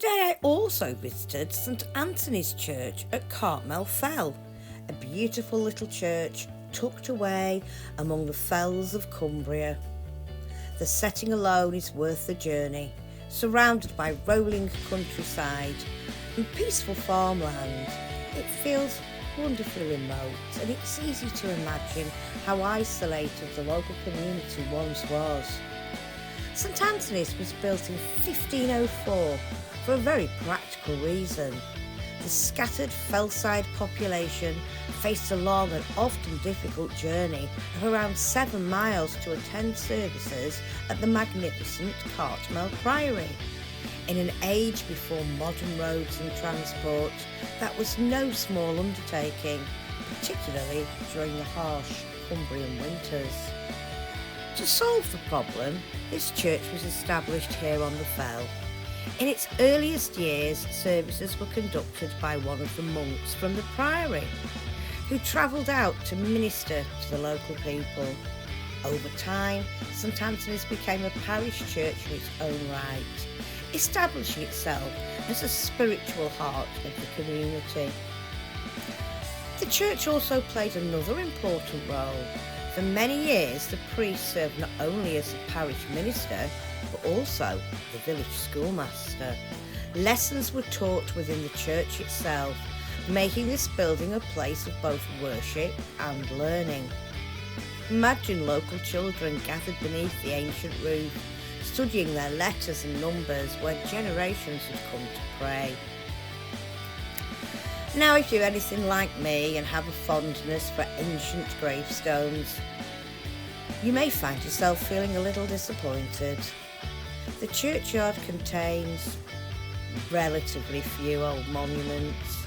Today I also visited St Anthony's Church at Cartmel Fell, a beautiful little church tucked away among the fells of Cumbria. The setting alone is worth the journey, surrounded by rolling countryside and peaceful farmland. It feels wonderfully remote, and it's easy to imagine how isolated the local community once was. St Anthony's was built in 1504 for a very practical reason. The scattered fellside population faced a long and often difficult journey of around 7 miles to attend services at the magnificent Cartmel Priory. In an age before modern roads and transport, that was no small undertaking, particularly during the harsh Cumbrian winters. To solve the problem, this church was established here on the fell. In its earliest years, services were conducted by one of the monks from the priory, who travelled out to minister to the local people. Over time, St Anthony's became a parish church in its own right, establishing itself as a spiritual heart of the community. The church also played another important role. For many years, the priest served not only as a parish minister, but also the village schoolmaster. Lessons were taught within the church itself, making this building a place of both worship and learning. Imagine local children gathered beneath the ancient roof, studying their letters and numbers where generations had come to pray. Now, if you're anything like me and have a fondness for ancient gravestones, you may find yourself feeling a little disappointed. The churchyard contains relatively few old monuments,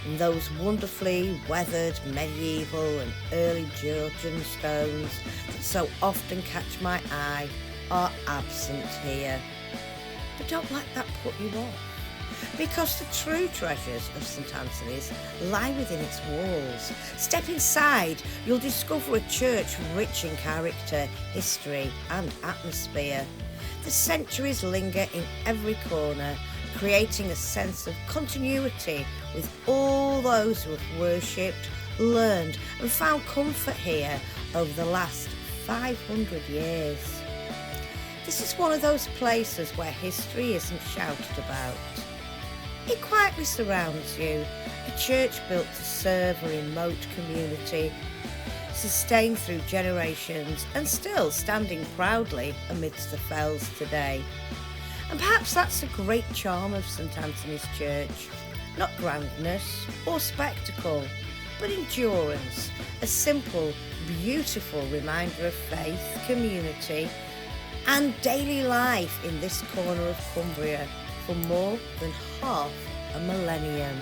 and those wonderfully weathered medieval and early Georgian stones that so often catch my eye are absent here. But don't let that put you off, because the true treasures of St Anthony's lie within its walls. Step inside, you'll discover a church rich in character, history and atmosphere. The centuries linger in every corner, creating a sense of continuity with all those who have worshipped, learned and found comfort here over the last 500 years. This is one of those places where history isn't shouted about. It quietly surrounds you, a church built to serve a remote community, sustained through generations and still standing proudly amidst the fells today. And perhaps that's a great charm of St Anthony's Church. Not grandness or spectacle, but endurance, a simple, beautiful reminder of faith, community and daily life in this corner of Cumbria for more than half a millennium.